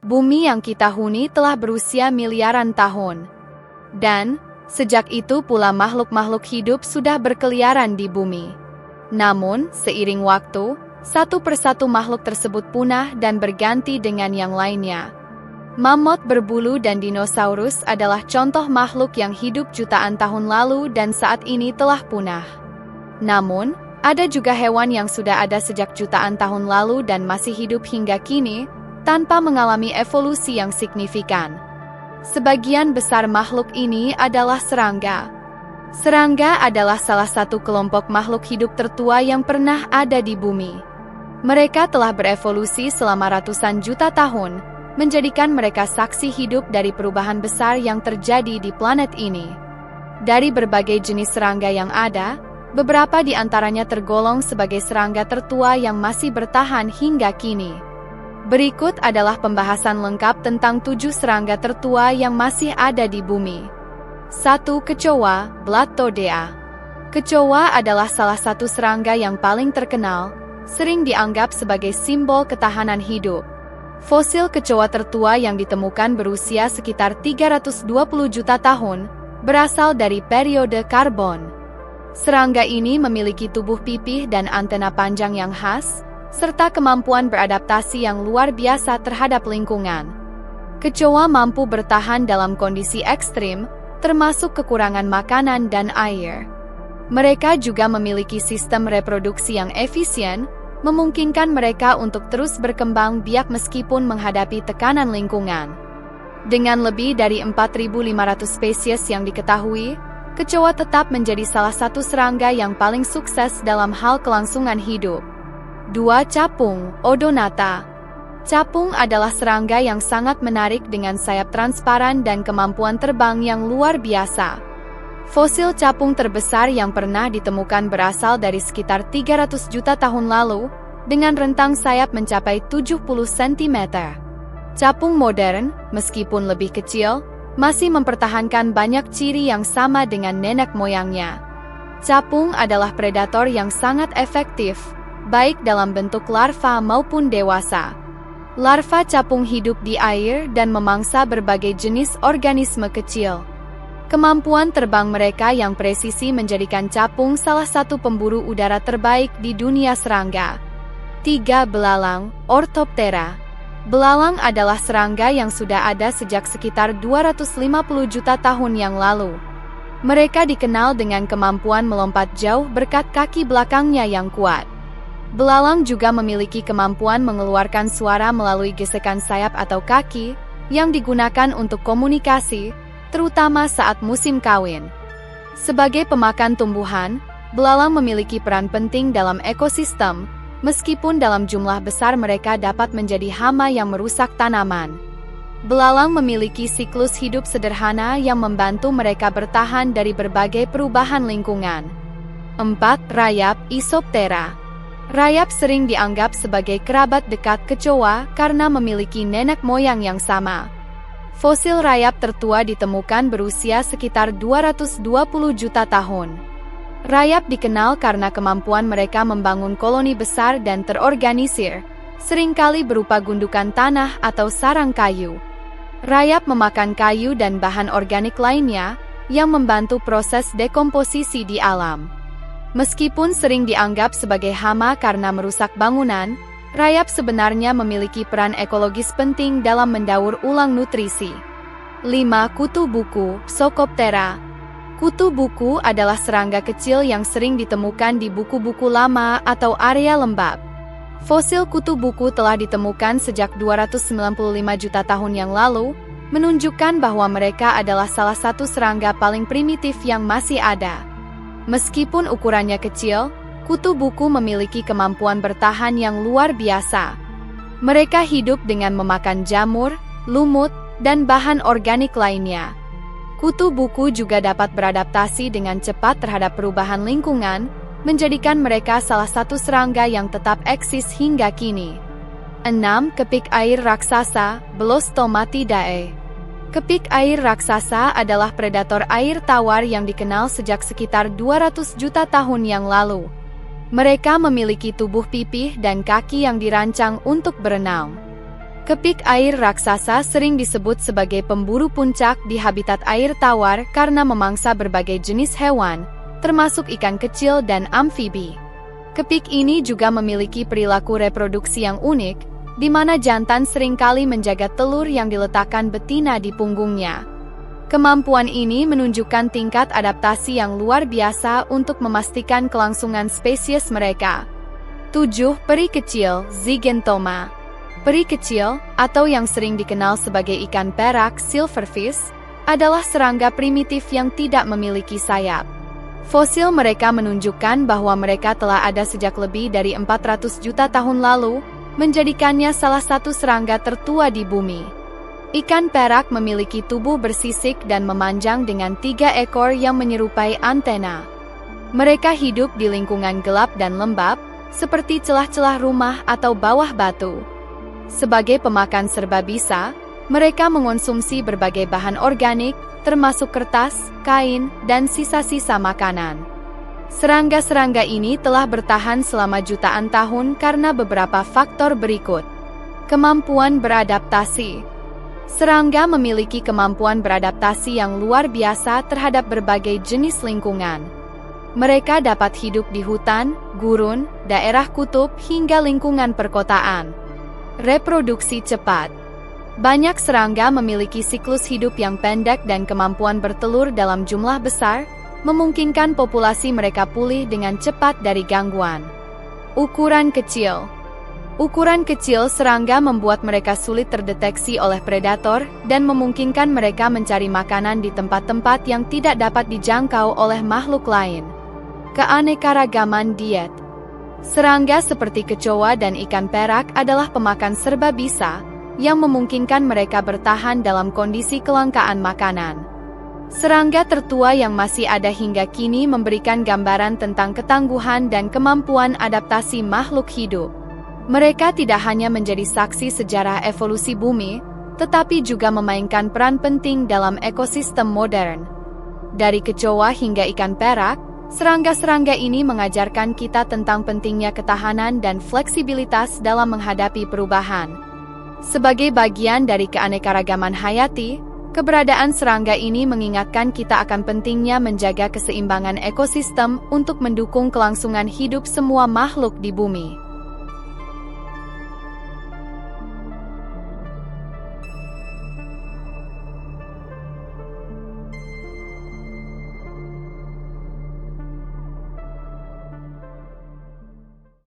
Bumi yang kita huni telah berusia miliaran tahun. Dan, sejak itu pula makhluk-makhluk hidup sudah berkeliaran di bumi. Namun, seiring waktu, satu persatu makhluk tersebut punah dan berganti dengan yang lainnya. Mamut berbulu dan dinosaurus adalah contoh makhluk yang hidup jutaan tahun lalu dan saat ini telah punah. Namun, ada juga hewan yang sudah ada sejak jutaan tahun lalu dan masih hidup hingga kini, tanpa mengalami evolusi yang signifikan. Sebagian besar makhluk ini adalah serangga. Serangga adalah salah satu kelompok makhluk hidup tertua yang pernah ada di bumi. Mereka telah berevolusi selama ratusan juta tahun, menjadikan mereka saksi hidup dari perubahan besar yang terjadi di planet ini. Dari berbagai jenis serangga yang ada, beberapa di antaranya tergolong sebagai serangga tertua yang masih bertahan hingga kini. Berikut adalah pembahasan lengkap tentang 7 serangga tertua yang masih ada di bumi. 1. Kecoa, Blattodea. Kecoa adalah salah satu serangga yang paling terkenal, sering dianggap sebagai simbol ketahanan hidup. Fosil kecoa tertua yang ditemukan berusia sekitar 320 juta tahun, berasal dari periode Karbon. Serangga ini memiliki tubuh pipih dan antena panjang yang khas, serta kemampuan beradaptasi yang luar biasa terhadap lingkungan. Kecoa mampu bertahan dalam kondisi ekstrim, termasuk kekurangan makanan dan air. Mereka juga memiliki sistem reproduksi yang efisien, memungkinkan mereka untuk terus berkembang biak meskipun menghadapi tekanan lingkungan. Dengan lebih dari 4.500 spesies yang diketahui, kecoa tetap menjadi salah satu serangga yang paling sukses dalam hal kelangsungan hidup. 2. Capung, Odonata. Capung adalah serangga yang sangat menarik dengan sayap transparan dan kemampuan terbang yang luar biasa. Fosil capung terbesar yang pernah ditemukan berasal dari sekitar 300 juta tahun lalu, dengan rentang sayap mencapai 70 cm. Capung modern, meskipun lebih kecil, masih mempertahankan banyak ciri yang sama dengan nenek moyangnya. Capung adalah predator yang sangat efektif, baik dalam bentuk larva maupun dewasa. Larva capung hidup di air dan memangsa berbagai jenis organisme kecil. Kemampuan terbang mereka yang presisi menjadikan capung salah satu pemburu udara terbaik di dunia serangga. 3. Belalang, Orthoptera. Belalang adalah serangga yang sudah ada sejak sekitar 250 juta tahun yang lalu. Mereka dikenal dengan kemampuan melompat jauh berkat kaki belakangnya yang kuat. Belalang juga memiliki kemampuan mengeluarkan suara melalui gesekan sayap atau kaki, yang digunakan untuk komunikasi, terutama saat musim kawin. Sebagai pemakan tumbuhan, belalang memiliki peran penting dalam ekosistem, meskipun dalam jumlah besar mereka dapat menjadi hama yang merusak tanaman. Belalang memiliki siklus hidup sederhana yang membantu mereka bertahan dari berbagai perubahan lingkungan. 4. Rayap, Isoptera. Rayap sering dianggap sebagai kerabat dekat kecoa karena memiliki nenek moyang yang sama. Fosil rayap tertua ditemukan berusia sekitar 220 juta tahun. Rayap dikenal karena kemampuan mereka membangun koloni besar dan terorganisir, seringkali berupa gundukan tanah atau sarang kayu. Rayap memakan kayu dan bahan organik lainnya, yang membantu proses dekomposisi di alam. Meskipun sering dianggap sebagai hama karena merusak bangunan, rayap sebenarnya memiliki peran ekologis penting dalam mendaur ulang nutrisi. 5. Kutu buku, Psocoptera. Kutu buku adalah serangga kecil yang sering ditemukan di buku-buku lama atau area lembab. Fosil kutu buku telah ditemukan sejak 295 juta tahun yang lalu, menunjukkan bahwa mereka adalah salah satu serangga paling primitif yang masih ada. Meskipun ukurannya kecil, kutu buku memiliki kemampuan bertahan yang luar biasa. Mereka hidup dengan memakan jamur, lumut, dan bahan organik lainnya. Kutu buku juga dapat beradaptasi dengan cepat terhadap perubahan lingkungan, menjadikan mereka salah satu serangga yang tetap eksis hingga kini. 6. Kepik air raksasa, Blostomatidae. Kepik air raksasa adalah predator air tawar yang dikenal sejak sekitar 200 juta tahun yang lalu. Mereka memiliki tubuh pipih dan kaki yang dirancang untuk berenang. Kepik air raksasa sering disebut sebagai pemburu puncak di habitat air tawar karena memangsa berbagai jenis hewan, termasuk ikan kecil dan amfibi. Kepik ini juga memiliki perilaku reproduksi yang unik, di mana jantan seringkali menjaga telur yang diletakkan betina di punggungnya. Kemampuan ini menunjukkan tingkat adaptasi yang luar biasa untuk memastikan kelangsungan spesies mereka. 7. Peri kecil, Zygentoma. Peri kecil, atau yang sering dikenal sebagai ikan perak silverfish, adalah serangga primitif yang tidak memiliki sayap. Fosil mereka menunjukkan bahwa mereka telah ada sejak lebih dari 400 juta tahun lalu, menjadikannya salah satu serangga tertua di bumi. Ikan perak memiliki tubuh bersisik dan memanjang dengan 3 ekor yang menyerupai antena. Mereka hidup di lingkungan gelap dan lembab, seperti celah-celah rumah atau bawah batu. Sebagai pemakan serbabisa, mereka mengonsumsi berbagai bahan organik, termasuk kertas, kain, dan sisa-sisa makanan. Serangga-serangga ini telah bertahan selama jutaan tahun karena beberapa faktor berikut. Kemampuan beradaptasi. Serangga memiliki kemampuan beradaptasi yang luar biasa terhadap berbagai jenis lingkungan. Mereka dapat hidup di hutan, gurun, daerah kutub, hingga lingkungan perkotaan. Reproduksi cepat. Banyak serangga memiliki siklus hidup yang pendek dan kemampuan bertelur dalam jumlah besar, memungkinkan populasi mereka pulih dengan cepat dari gangguan. Ukuran kecil. Ukuran kecil serangga membuat mereka sulit terdeteksi oleh predator dan memungkinkan mereka mencari makanan di tempat-tempat yang tidak dapat dijangkau oleh makhluk lain. Keanekaragaman diet. Serangga seperti kecoa dan ikan perak adalah pemakan serbabisa, yang memungkinkan mereka bertahan dalam kondisi kelangkaan makanan. Serangga tertua yang masih ada hingga kini memberikan gambaran tentang ketangguhan dan kemampuan adaptasi makhluk hidup. Mereka tidak hanya menjadi saksi sejarah evolusi bumi, tetapi juga memainkan peran penting dalam ekosistem modern. Dari kecoa hingga ikan perak, serangga-serangga ini mengajarkan kita tentang pentingnya ketahanan dan fleksibilitas dalam menghadapi perubahan. Sebagai bagian dari keanekaragaman hayati, keberadaan serangga ini mengingatkan kita akan pentingnya menjaga keseimbangan ekosistem untuk mendukung kelangsungan hidup semua makhluk di bumi.